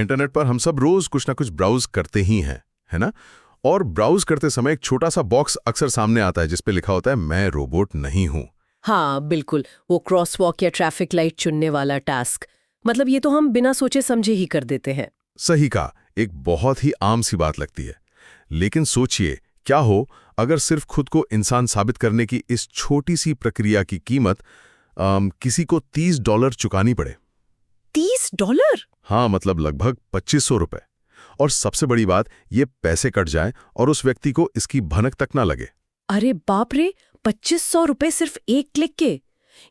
Internet पर हम सब रोज कुछ ना कुछ ब्राउज करते ही हैं, है ना? और ब्राउज करते समय एक छोटा सा बॉक्स अक्सर सामने आता है जिस पे लिखा होता है मैं रोबोट नहीं हूं। हाँ बिल्कुल, वो क्रॉसवॉक या ट्रैफिक लाइट चुनने वाला टास्क। मतलब ये तो हम बिना सोचे समझे ही कर देते हैं। सही कहा, एक बहुत ही आम सी बात लगती है। लेकिन सोचिए, क्या हो अगर सिर्फ खुद को इंसान साबित करने की इस छोटी सी प्रक्रिया की कीमत किसी को $30 चुकानी पड़े। $30? हाँ, मतलब लगभग 2500 रुपए। और सबसे बड़ी बात, ये पैसे कट जाए और उस व्यक्ति को इसकी भनक तक ना लगे। अरे बाप रे, 2500 रुपए सिर्फ एक क्लिक के?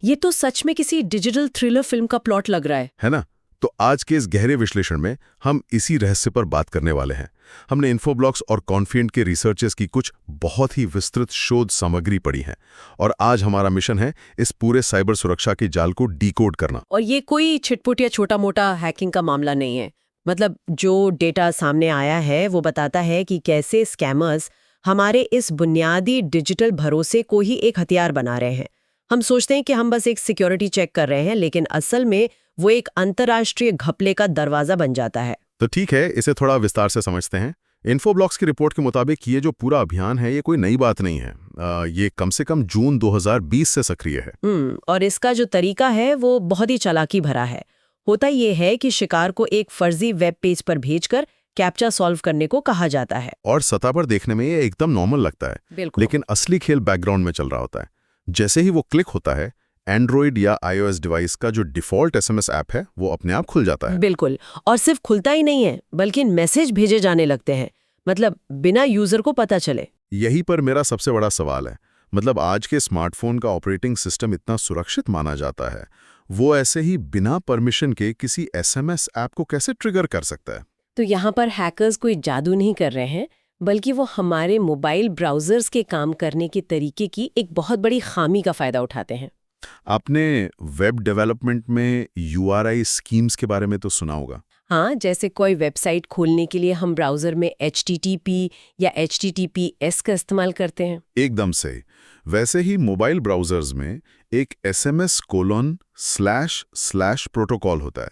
ये तो सच में किसी डिजिटल थ्रिलर फिल्म का प्लॉट लग रहा है ना? तो आज के इस गहरे विश्लेषण में हम इसी रहस्य पर बात करने वाले हैं। हमने इन्फोब्लॉक्स और कॉन्फिडेंट के रिसर्चर्स की कुछ बहुत ही विस्तृत शोध सामग्री पढ़ी है और आज हमारा मिशन है इस पूरे साइबर सुरक्षा के जाल को डिकोड करना। और ये कोई छिटपुट या छोटा मोटा हैकिंग का मामला नहीं है। मतलब जो डेटा सामने आया है वो बताता है कि कैसे स्कैमर्स हमारे इस बुनियादी डिजिटल भरोसे को ही एक हथियार बना रहे हैं। हम सोचते हैं कि हम बस एक सिक्योरिटी चेक कर रहे हैं, लेकिन असल में वो एक अंतर्राष्ट्रीय घपले का दरवाजा बन जाता है। तो ठीक है, इसे थोड़ा विस्तार से समझते हैं। इन्फोब्लॉक्स की रिपोर्ट के मुताबिक ये जो पूरा अभियान है ये कोई नई बात नहीं है। ये कम से कम जून 2020 से सक्रिय है। और इसका जो तरीका है वो बहुत ही चालाकी भरा है। होता ये है कि शिकार को एक फर्जी वेब पेज पर भेजकर कैप्चा सॉल्व करने को कहा जाता है। और सतह पर देखने में ये एकदम नॉर्मल लगता है, बिल्कुल। लेकिन असली खेल बैकग्राउंड में चल रहा होता है। जैसे ही वो क्लिक होता है, एंड्रॉइड या iOS डिवाइस का जो डिफॉल्ट SMS ऐप है वो अपने आप खुल जाता है। बिल्कुल, और सिर्फ खुलता ही नहीं है बल्कि मैसेज भेजे जाने लगते हैं, मतलब बिना यूजर को पता चले। यही पर मेरा सबसे बड़ा सवाल है। मतलब आज के स्मार्टफोन का ऑपरेटिंग सिस्टम इतना सुरक्षित माना जाता है, वो ऐसे ही बिना परमिशन के किसी SMS ऐप को कैसे ट्रिगर कर सकता है? तो यहाँ पर हैकर्स कोई जादू नहीं कर रहे हैं, बल्कि वो हमारे मोबाइल ब्राउजर्स के काम करने के तरीके की एक बहुत बड़ी खामी का फायदा उठाते हैं। आपने वेब डेवलपमेंट में URI स्कीम्स के बारे में तो सुना होगा। हाँ, जैसे कोई वेबसाइट खोलने के लिए हम ब्राउजर में HTTP या HTTPS का इस्तेमाल करते हैं। एकदम सही। वैसे ही मोबाइल ब्राउजर्स में एक SMS:// प्रोटोकॉल होता है।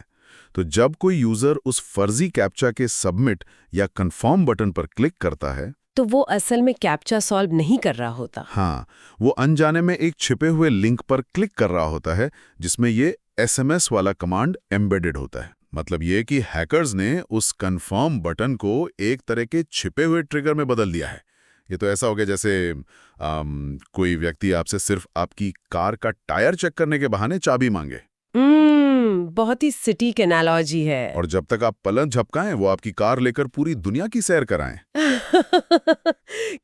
तो जब कोई यूजर उस फर्जी कैप्चा के सबमिट या कंफर्म बटन पर क्लिक करता है तो वो असल में कैप्चा सॉल्व नहीं कर रहा होता। हाँ, वो अनजाने में एक छिपे हुए लिंक पर क्लिक कर रहा होता है जिसमें ये SMS वाला कमांड एम्बेडेड होता है। मतलब ये कि हैकर्स ने उस कंफर्म बटन को एक तरह के छिपे हुए ट्रिगर में बदल दिया है। ये तो ऐसा हो गया जैसे कोई व्यक्ति आपसे सिर्फ आपकी कार का टायर चेक करने के बहाने चाबी मांगे। बहुत ही सटीक एनालॉजी है। और जब तक आप पलक झपकाएं वो आपकी कार लेकर पूरी दुनिया की सैर कराएं।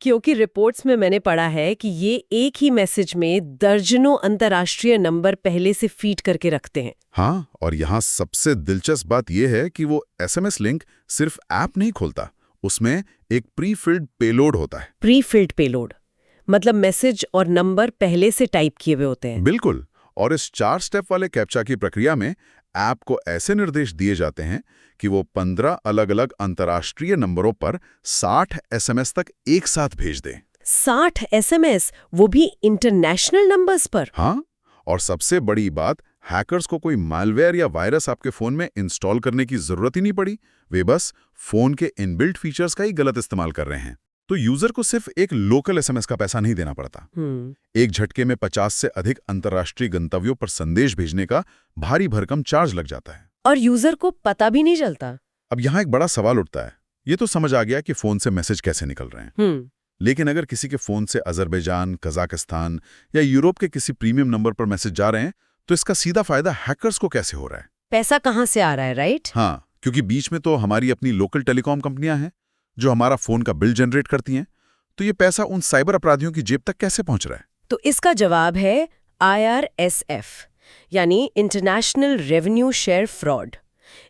क्योंकि रिपोर्ट्स में मैंने पढ़ा है कि ये एक ही मैसेज में दर्जनों अंतर्राष्ट्रीय नंबर पहले से फीड करके रखते हैं। हाँ, और यहाँ सबसे दिलचस्प बात यह है कि वो SMS लिंक सिर्फ ऐप नहीं खोलता, उसमें एक प्री-फिल्ड पेलोड होता है। प्री-फिल्ड पेलोड मतलब मैसेज और नंबर पहले से टाइप किए हुए होते हैं। बिल्कुल। और इस 4 स्टेप वाले कैप्चा की प्रक्रिया में ऐप को ऐसे निर्देश दिए जाते हैं कि वो 15 अलग-अलग अंतर्राष्ट्रीय नंबरों पर 60 SMS तक एक साथ भेज दे। 60 SMS, वो भी इंटरनेशनल नंबर्स पर? हाँ, और सबसे बड़ी बात, हैकर्स को कोई मालवेयर या वायरस आपके फोन में इंस्टॉल करने की जरूरत ही नहीं पड़ी। वे बस फोन के इनबिल्ट फीचर्स का ही गलत इस्तेमाल कर रहे हैं। तो यूजर को सिर्फ एक लोकल SMS का पैसा नहीं देना पड़ता। एक झटके में 50 से अधिक अंतर्राष्ट्रीय गंतव्यों पर संदेश भेजने का भारी भरकम चार्ज लग जाता है। और यूजर को पता भी नहीं चलता। अब यहाँ एक बड़ा सवाल उठता है। ये तो समझ आ गया कि फोन से मैसेज कैसे निकल रहे हैं, लेकिन अगर किसी के फोन से अजरबैजान, कजाकिस्तान या यूरोप के किसी प्रीमियम नंबर पर मैसेज जा रहे हैं, तो इसका सीधा फायदा हैकर्स को कैसे हो रहा है? पैसा कहाँ से आ रहा है, राइट? हाँ, क्योंकि बीच में तो हमारी अपनी लोकल टेलीकॉम कंपनियां हैं जो हमारा फोन का बिल जनरेट करती हैं। तो ये पैसा उन साइबर अपराधियों की जेब तक कैसे पहुंच रहा है? तो इसका जवाब है IRSF, यानी इंटरनेशनल रेवेन्यू शेयर फ्रॉड।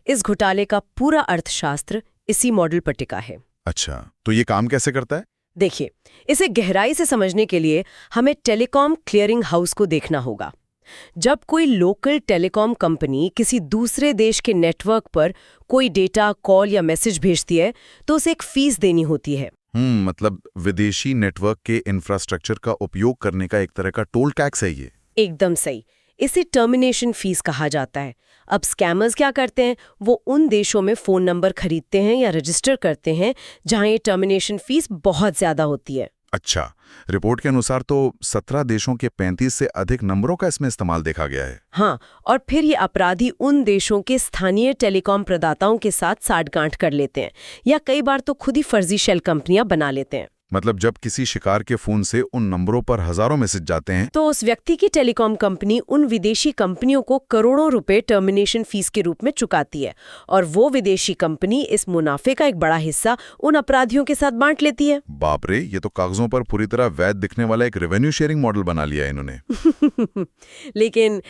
इस घोटाले का पूरा अर्थशास्त्र इसी मॉडल पर टिका है। अच्छा, तो ये काम कैसे करता है? देखिए, इसे गहराई से समझने के लिए हमें टेलीकॉम क्लियरिंग हाउस को देखना होगा। जब कोई लोकल टेलीकॉम कंपनी किसी दूसरे देश के नेटवर्क पर कोई डेटा, कॉल या मैसेज भेजती है तो उसे एक फीस देनी होती है। मतलब विदेशी नेटवर्क के इंफ्रास्ट्रक्चर का उपयोग करने का एक तरह का टोल टैक्स है ये। एकदम सही। इसे टर्मिनेशन फीस कहा जाता है। अब स्कैमर्स क्या करते हैं, वो उन देशों में फ़ोन नंबर खरीदते हैं या रजिस्टर करते हैं जहां ये टर्मिनेशन फीस बहुत ज़्यादा होती है। अच्छा, रिपोर्ट के अनुसार तो 17 देशों के 35 से अधिक नंबरों का इसमें इस्तेमाल देखा गया है। हाँ, और फिर ये अपराधी उन देशों के स्थानीय टेलीकॉम प्रदाताओं के साथ साठगांठ कर लेते हैं या कई बार तो खुद ही फर्जी शेल कंपनियां बना लेते हैं। मतलब जब किसी शिकार के फोन से उन नंबरों पर हजारों मैसेज जाते हैं तो उस व्यक्ति की टेलीकॉम कंपनी उन विदेशी कंपनियों को करोड़ों रुपए टर्मिनेशन फीस के रूप में चुकाती है और वो विदेशी कंपनी इस मुनाफे का एक बड़ा हिस्सा उन अपराधियों के साथ बांट लेती है। बाप रे, ये तो कागजों पर पूरी तरह वैध दिखने वाला एक रेवेन्यू शेयरिंग मॉडल बना लिया है इन्होंने। लेकिन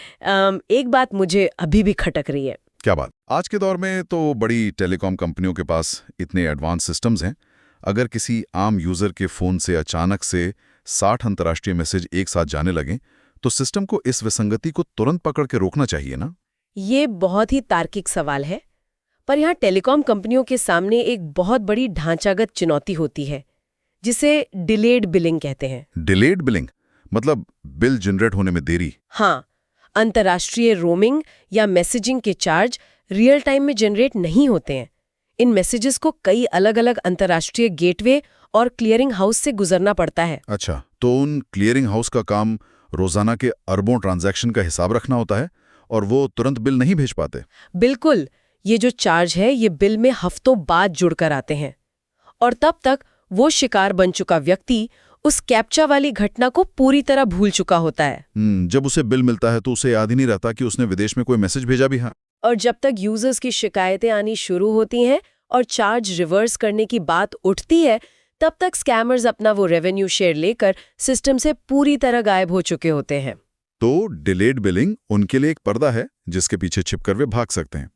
एक बात मुझे अभी भी खटक रही है। क्या बात? आज के दौर में तो बड़ी टेलीकॉम कंपनियों के पास इतने एडवांस सिस्टम्स हैं, अगर किसी आम यूजर के फोन से अचानक से 60 अंतर्राष्ट्रीय मैसेज एक साथ जाने लगें तो सिस्टम को इस विसंगति को तुरंत पकड़ के रोकना चाहिए ना? ये बहुत ही तार्किक सवाल है, पर यहाँ टेलीकॉम कंपनियों के सामने एक बहुत बड़ी ढांचागत चुनौती होती है जिसे डिलेड बिलिंग कहते हैं। डिलेड बिलिंग मतलब बिल जनरेट होने में देरी? हाँ, अंतर्राष्ट्रीय रोमिंग या मैसेजिंग के चार्ज रियल टाइम में जनरेट नहीं होते हैं। इन मैसेजेस को कई अलग अलग अंतर्राष्ट्रीय गेटवे और क्लियरिंग हाउस से गुजरना पड़ता है। अच्छा, तो उन क्लियरिंग हाउस का काम रोजाना के अरबों ट्रांजैक्शन का हिसाब रखना होता है और वो तुरंत बिल नहीं भेज पाते? बिल्कुल, ये जो चार्ज है ये बिल में हफ्तों बाद जुड़कर आते हैं और तब तक वो शिकार बन चुका व्यक्ति उस कैप्चा वाली घटना को पूरी तरह भूल चुका होता है। जब उसे बिल मिलता है तो उसे याद ही नहीं रहता कि उसने विदेश में कोई मैसेज भेजा भी है। और जब तक यूजर्स की शिकायतें आनी शुरू होती हैं और चार्ज रिवर्स करने की बात उठती है, तब तक स्कैमर्स अपना वो रेवेन्यू शेयर लेकर सिस्टम से पूरी तरह गायब हो चुके होते हैं। तो डिलेड बिलिंग उनके लिए एक पर्दा है जिसके पीछे छिपकर वे भाग सकते हैं।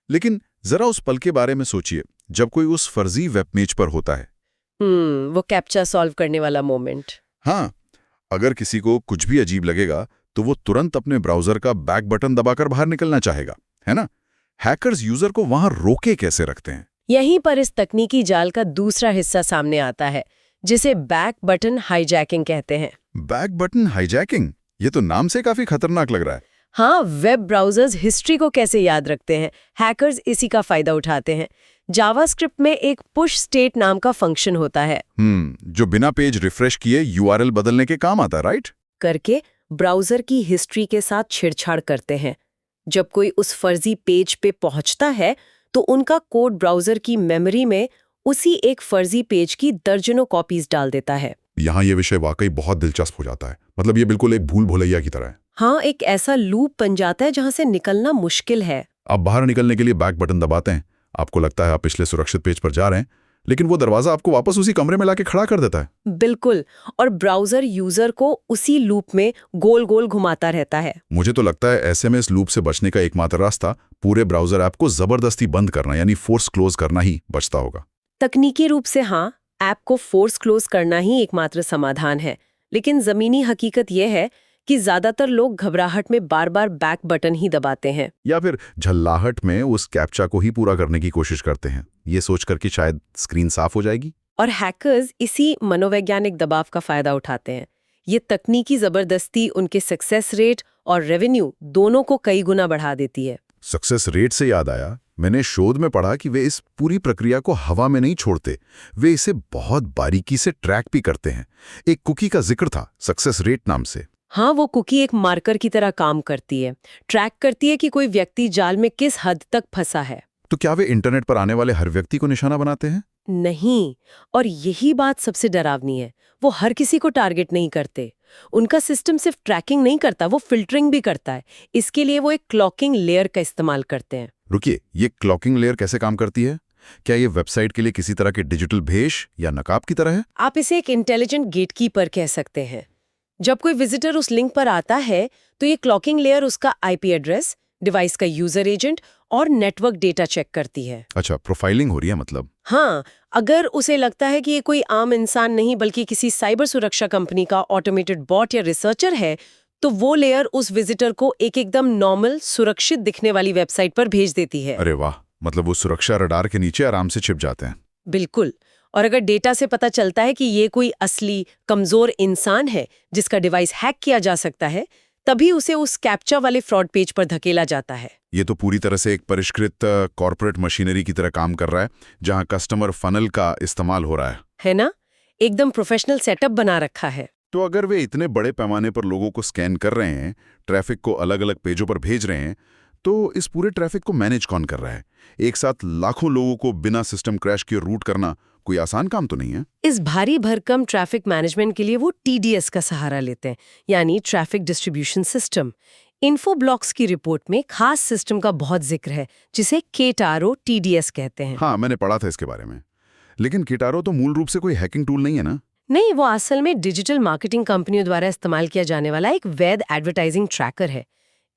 लेकिन जरा उस पल के बारे में सोचिए जब कोई उस फर्जी वेब पेज पर होता है। वो कैप्चा सॉल्व करने वाला मोमेंट। हाँ, अगर किसी को कुछ भी अजीब लगेगा तो वो तुरंत अपने ब्राउजर का बैक बटन दबाकर बाहर निकलना चाहेगा, है ना? हैकर्स यूजर को वहां रोके कैसे रखते हैं? यहीं पर इस तकनीकी जाल का दूसरा हिस्सा सामने आता है जिसे बैक बटन हाईजैकिंग कहते हैं। Back button hijacking? ये तो नाम से काफी खतरनाक लग रहा है। हाँ, वेब ब्राउजर्स हिस्ट्री को कैसे याद रखते हैं, हैकर्स इसी का फायदा उठाते हैं। जावास्क्रिप्ट में एक पुश स्टेट नाम का फंक्शन होता है जो बिना पेज रिफ्रेश किए यूआरएल बदलने के काम आता है, राइट? करके ब्राउजर की हिस्ट्री के साथ छेड़छाड़ करते हैं। जब कोई उस फर्जी पेज पे पहुंचता है तो उनका कोड ब्राउजर की मेमोरी में उसी एक फर्जी पेज की दर्जनों कॉपीज डाल देता है। यहाँ ये विषय वाकई बहुत दिलचस्प हो जाता है। मतलब ये बिल्कुल एक भूल भुलैया की तरह है। हाँ, एक ऐसा लूप बन जाता है जहां से निकलना मुश्किल है। आप बाहर निकलने के लिए बैक बटन दबाते हैं, आपको लगता है आप पिछले सुरक्षित पेज पर जा रहे हैं, लेकिन वो दरवाजा आपको वापस उसी कमरे में लाके खड़ा कर देता है। बिल्कुल, और ब्राउजर यूजर को उसी लूप में गोल गोल घुमाता रहता है। मुझे तो लगता है ऐसे में इस लूप से बचने का एकमात्र रास्ता पूरे ब्राउजर ऐप को जबरदस्ती बंद करना यानी फोर्स क्लोज करना ही बचता होगा। तकनीकी रूप से हाँ, ऐप को फोर्स क्लोज करना ही एकमात्र समाधान है, लेकिन जमीनी हकीकत यह है कि ज्यादातर लोग घबराहट में बार बार बैक बटन ही दबाते हैं या फिर झल्लाहट में उस कैप्चा को ही पूरा करने की कोशिश करते हैं, ये सोचकर कि शायद स्क्रीन साफ हो जाएगी। और हैकर्स इसी मनोवैज्ञानिक दबाव का फायदा उठाते हैं। ये तकनीकी जबरदस्ती उनके सक्सेस रेट और रेवेन्यू दोनों को कई गुना बढ़ा देती है। सक्सेस रेट से याद आया, मैंने शोध में पढ़ा कि वे इस पूरी प्रक्रिया को हवा में नहीं छोड़ते, वे इसे बहुत बारीकी से ट्रैक भी करते हैं। एक कुकी का जिक्र था सक्सेस रेट नाम से। हाँ, वो कुकी एक मार्कर की तरह काम करती है, ट्रैक करती है कि कोई व्यक्ति जाल में किस हद तक फंसा है। तो क्या वे इंटरनेट पर आने वाले हर व्यक्ति को निशाना बनाते हैं? नहीं, और यही बात सबसे डरावनी है। वो हर किसी को टारगेट नहीं करते। उनका सिस्टम सिर्फ ट्रैकिंग नहीं करता, वो फिल्टरिंग भी करता है। इसके लिए वो एक क्लॉकिंग लेयर का इस्तेमाल करते हैं। रुकिए, ये क्लॉकिंग लेयर कैसे काम करती है? क्या ये वेबसाइट के लिए किसी तरह के डिजिटल भेष या नकाब की तरह है? आप इसे एक इंटेलिजेंट गेटकीपर कह सकते हैं। जब कोई विजिटर उस लिंक पर आता है तो ये क्लॉकिंग लेयर उसका आईपी एड्रेस, डिवाइस का यूजर एजेंट और नेटवर्क डेटा चेक करती है। अच्छा, प्रोफाइलिंग हो रही है मतलब? हाँ, अगर उसे लगता है कि ये कोई आम इंसान नहीं बल्कि किसी साइबर सुरक्षा कंपनी का ऑटोमेटेड बॉट या रिसर्चर है, तो वो लेयर उस विजिटर को एक एकदम नॉर्मल सुरक्षित दिखने वाली वेबसाइट पर भेज देती है। अरे वाह, मतलब वो सुरक्षा रडार के नीचे आराम से छिप जाते हैं। बिल्कुल, और अगर डेटा से पता चलता है कि ये कोई असली कमजोर इंसान है जिसका डिवाइस हैक किया जा सकता है, तभी उसे उस कैप्चा वाले फ्रॉड पेज पर धकेला जाता है। ये तो पूरी तरह से एक परिष्कृत कॉर्पोरेट मशीनरी की तरह काम कर रहा है, जहां कस्टमर फनल का इस्तेमाल हो रहा है ना? एकदम प्रोफेशनल सेटअप बना रखा है। तो अगर वे इतने बड़े पैमाने पर लोगों को स्कैन कर रहे हैं, ट्रैफिक को अलग अलग पेजों पर भेज रहे हैं, तो इस पूरे ट्रैफिक को मैनेज कौन कर रहा है? एक साथ लाखों लोगों को बिना सिस्टम क्रैश के रूट करना कोई आसान काम तो नहीं है। इस भारी भरकम ट्रैफिक मैनेजमेंट के लिए वो TDS का सहारा लेते हैं, यानी ट्रैफिक डिस्ट्रीब्यूशन सिस्टम। इन्फोब्लॉक्स की रिपोर्ट में खास सिस्टम का बहुत जिक्र है, जिसे केटारो TDS कहते हैं। हाँ, मैंने पढ़ा था इसके बारे में। लेकिन किटारो तो मूल रूप से कोई हैकिंग टूल नहीं है ना? नहीं, वो असल में डिजिटल मार्केटिंग कंपनियों द्वारा इस्तेमाल किया जाने वाला एक वैध एडवर्टाइजिंग ट्रैकर है।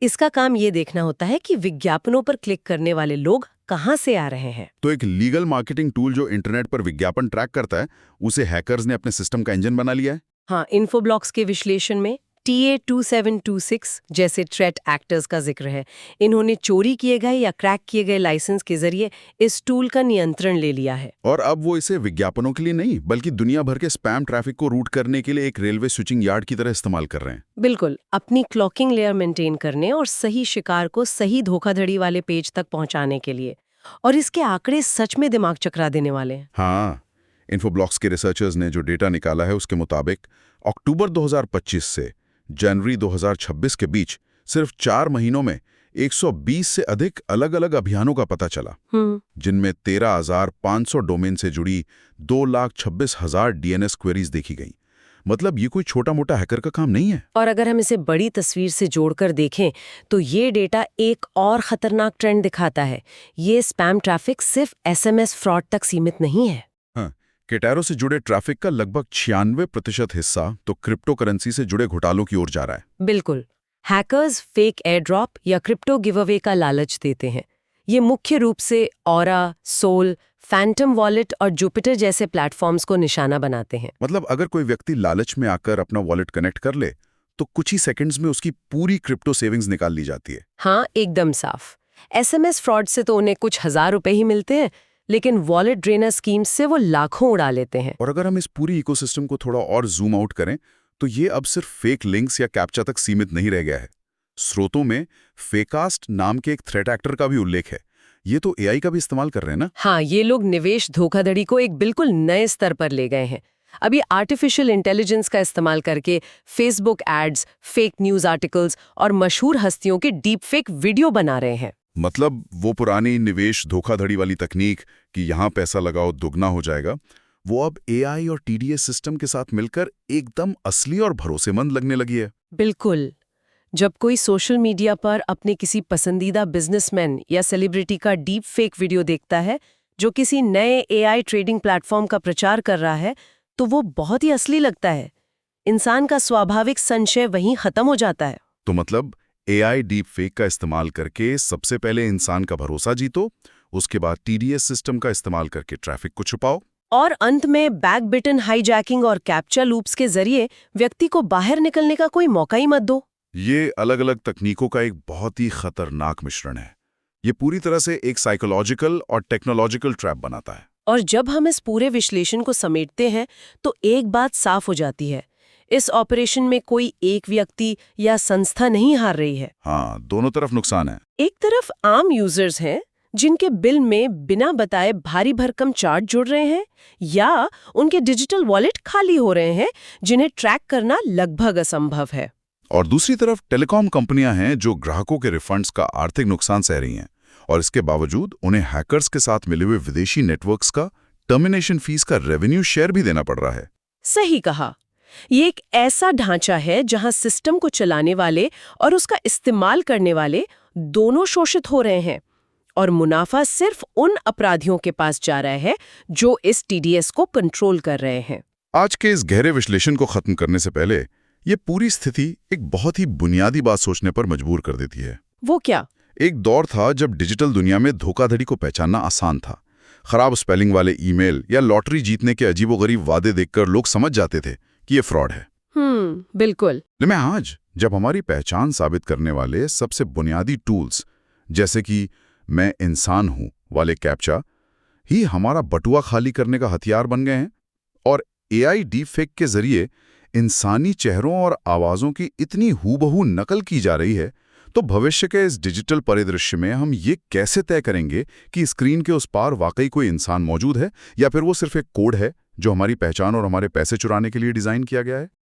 इसका काम ये देखना होता है कि विज्ञापनों पर क्लिक करने वाले लोग कहाँ से आ रहे हैं। तो एक लीगल मार्केटिंग टूल जो इंटरनेट पर विज्ञापन ट्रैक करता है, उसे हैकर्स ने अपने सिस्टम का इंजन बना लिया है। हाँ, इन्फोब्लॉक्स के विश्लेषण में TA2726 जैसे थ्रेट एक्टर्स का जिक्र है। इन्होंने चोरी किए गए या क्रैक किए गए लाइसेंस के जरिए इस टूल का नियंत्रण ले लिया है। और अब वो इसे विज्ञापनों के लिए नहीं, बल्कि दुनिया भर के स्पैम ट्रैफिक को रूट करने के लिए एक रेलवे स्विचिंग यार्ड की तरह इस्तेमाल कर रहे हैं। बिल्कुल, अपनी क्लॉकिंग लेयर मेंटेन करने और सही शिकार को सही धोखाधड़ी वाले पेज तक पहुंचाने के लिए। और इसके आंकड़े सच में दिमाग चकरा देने वाले हैं। हाँ, इन्फोब्लॉक्स के रिसर्चर्स ने जो डेटा निकाला है उसके मुताबिक अक्टूबर 2025 से जनवरी 2026 के बीच सिर्फ 4 महीनों में 120 से अधिक अलग-अलग अभियानों का पता चला, जिनमें 13,500 डोमेन से जुड़ी 2,26,000 DNS क्वेरीज देखी गई। मतलब ये कोई छोटा-मोटा हैकर का काम नहीं है। और अगर हम इसे बड़ी तस्वीर से जोड़कर देखें तो ये डेटा एक और खतरनाक ट्रेंड दिखाता है। ये स्पैम ट्रैफिक सिर्फ SMS फ्रॉड तक सीमित नहीं है। हाँ, केटारो से जुड़े ट्रैफिक का लगभग 96% हिस्सा तो क्रिप्टो करेंसी से जुड़े घोटालों की ओर जा रहा है। बिल्कुल, हैकर्स फेक एयर ड्रॉप या क्रिप्टो गिव अवे का लालच देते हैं। ये मुख्य रूप से ऑरा, सोल, फैंटम वॉलेट और जुपिटर जैसे प्लेटफॉर्म्स को निशाना बनाते हैं। मतलब अगर कोई व्यक्ति लालच में आकर अपना वॉलेट कनेक्ट कर ले, तो कुछ ही सेकंड्स में उसकी पूरी क्रिप्टो सेविंग्स निकाल ली जाती है। हाँ, एकदम साफ। SMS फ्रॉड से तो उन्हें कुछ हजार रुपए ही मिलते हैं, लेकिन वॉलेट ड्रेनर स्कीम से वो लाखों उड़ा लेते हैं। और अगर हम इस पूरी इकोसिस्टम को थोड़ा और जूम आउट करें, तो ये अब सिर्फ फेक लिंक्स या कैप्चा तक सीमित नहीं रह गया है। स्रोतों में फेकास्ट नाम के एक थ्रेट एक्टर का भी उल्लेख है। ये तो AI का भी इस्तेमाल कर रहे हैं ना? हाँ, ये लोग निवेश धोखाधड़ी को एक बिल्कुल नए स्तर पर ले गए हैं। अभी आर्टिफिशियल इंटेलिजेंस का इस्तेमाल करके Facebook ads, fake news articles और मशहूर हस्तियों के डीप फेक वीडियो बना रहे हैं। मतलब वो पुरानी निवेश धोखाधड़ी वाली तकनीक कि यहाँ पैसा लगाओ दुगना हो जाएगा, वो अब AI और TDS सिस्टम के साथ मिलकर एकदम असली और भरोसेमंद लगने लगी है। बिल्कुल। जब कोई सोशल मीडिया पर अपने किसी पसंदीदा बिजनेसमैन या सेलिब्रिटी का डीप फेक वीडियो देखता है जो किसी नए AI ट्रेडिंग प्लेटफॉर्म का प्रचार कर रहा है, तो वो बहुत ही असली लगता है। इंसान का स्वाभाविक संशय वहीं खत्म हो जाता है। तो मतलब AI डीप फेक का इस्तेमाल करके सबसे पहले इंसान का भरोसा जीतो, उसके बाद TDS सिस्टम का इस्तेमाल करके ट्रैफिक को छुपाओ, और अंत में बैकबिटन हाईजैकिंग और कैप्चा लूप्स के जरिए व्यक्ति को बाहर निकलने का कोई मौका ही मत दो। ये अलग अलग तकनीकों का एक बहुत ही खतरनाक मिश्रण है। ये पूरी तरह से एक साइकोलॉजिकल और टेक्नोलॉजिकल ट्रैप बनाता है। और जब हम इस पूरे विश्लेषण को समेटते हैं तो एक बात साफ हो जाती है, इस ऑपरेशन में कोई एक व्यक्ति या संस्था नहीं हार रही है। हाँ, दोनों तरफ नुकसान है। एक तरफ आम यूजर्स हैं जिनके बिल में बिना बताए भारी भरकम चार्ज जुड़ रहे हैं, या उनके डिजिटल वॉलेट खाली हो रहे हैं जिन्हें ट्रैक करना लगभग असंभव है। और दूसरी तरफ टेलीकॉम कंपनियां हैं जो ग्राहकों के रिफंड्स का आर्थिक नुकसान सह रही हैं, और इसके बावजूद उन्हें हैकर्स के साथ मिले हुए विदेशी नेटवर्क्स का टर्मिनेशन फीस का रेवेन्यू शेयर भी देना पड़ रहा है। सही कहा। ये एक ऐसा ढांचा है जहां सिस्टम को चलाने वाले और उसका इस्तेमाल करने वाले दोनों शोषित हो रहे हैं, और मुनाफा सिर्फ उन अपराधियों के पास जा रहा है जो इस TDS को कंट्रोल कर रहे हैं। आज के इस गहरे विश्लेषण को खत्म करने से पहले ये पूरी स्थिति एक बहुत ही बुनियादी बात सोचने पर मजबूर कर देती है। वो क्या? एक दौर था जब डिजिटल दुनिया में धोखाधड़ी को पहचानना आसान था। खराब स्पेलिंग वाले ईमेल या लॉटरी जीतने के अजीबोगरीब वादे देखकर लोग समझ जाते थे कि ये फ्रॉड है। बिल्कुल। लेकिन आज जब हमारी पहचान साबित करने वाले सबसे बुनियादी टूल्स जैसे कि मैं इंसान हूं वाले कैप्चा ही हमारा बटुआ खाली करने का हथियार बन गए हैं, और AI डीप फेक के जरिए इंसानी चेहरों और आवाज़ों की इतनी हूबहू नकल की जा रही है, तो भविष्य के इस डिजिटल परिदृश्य में हम ये कैसे तय करेंगे कि स्क्रीन के उस पार वाकई कोई इंसान मौजूद है या फिर वो सिर्फ एक कोड है जो हमारी पहचान और हमारे पैसे चुराने के लिए डिज़ाइन किया गया है?